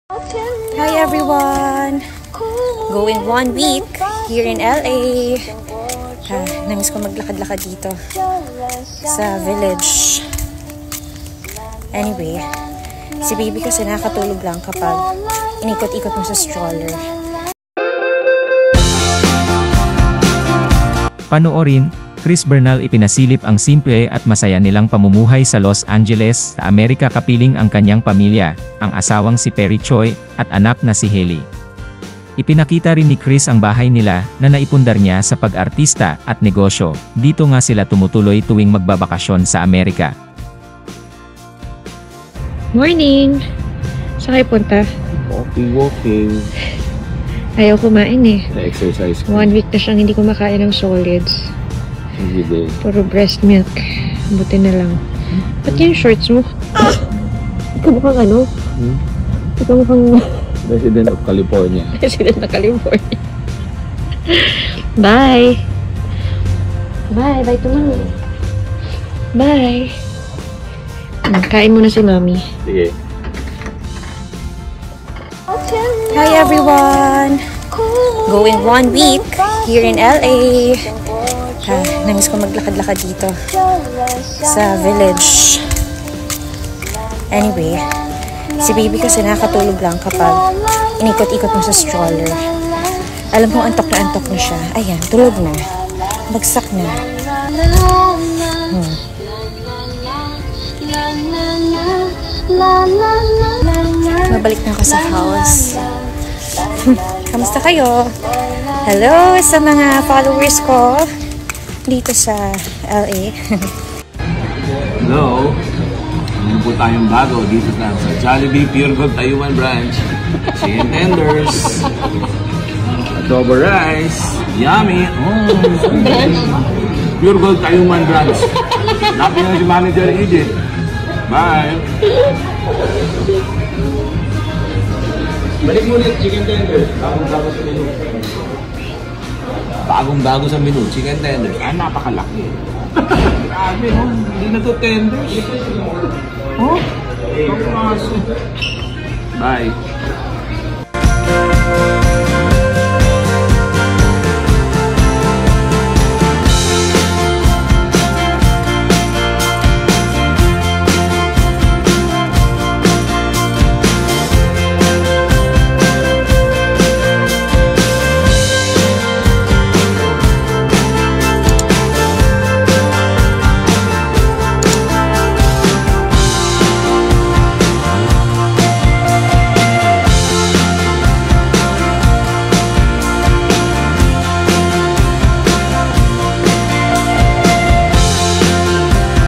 Hi everyone! Going 1 week here in LA. Namiss ko maglakad-lakad dito sa village. Anyway, si baby kasi nakakatulog lang kapag inikot-ikot mo sa stroller. Panoorin, Chris Bernal ipinasilip ang simple at masaya nilang pamumuhay sa Los Angeles, sa Amerika kapiling ang kanyang pamilya, ang asawang si Perry Choi, at anak na si Hailey. Ipinakita rin ni Chris ang bahay nila na naipundar niya sa pag-artista at negosyo. Dito nga sila tumutuloy tuwing magbabakasyon sa Amerika. Morning! Saan kayo punta? Walking. Ayaw kumain eh. Na-exercise ko. 1 week na siyang hindi kumakain ng solids. Every day. Puro breast milk. Buti na lang. Ba't yung shorts mo? Ikaw mukhang ano? Ikaw mukhang... President of California. President ng California. Bye! Bye! Bye to mommy. Bye! Kain muna si mommy. Sige. Hi everyone! Going 1 week here in LA. Namiss ko maglakad-lakad dito sa village. Anyway, si baby kasi nakakatulog lang kapag inikot-ikot mo sa stroller. Alam kong antok na siya. Ayan, tulog na. Bagsak na. Mabalik na ako sa house. Kamusta kayo? Hello sa mga followers ko dito sa LA. Hello. Meron po tayong bago dito sa Jollibee Pure Gold Taiwan branch. Chicken tenders. Adobo rice. Yummy. Pure Gold Taiwan branch. Lapin na si Manager Edith. Bye. Balik mo ulit, chicken tender. Bagong-bago sa menu. Bagong-bago sa menu, chicken tender. Napakalaki. Grabe, no? Hindi na to tender. Oh? Bye.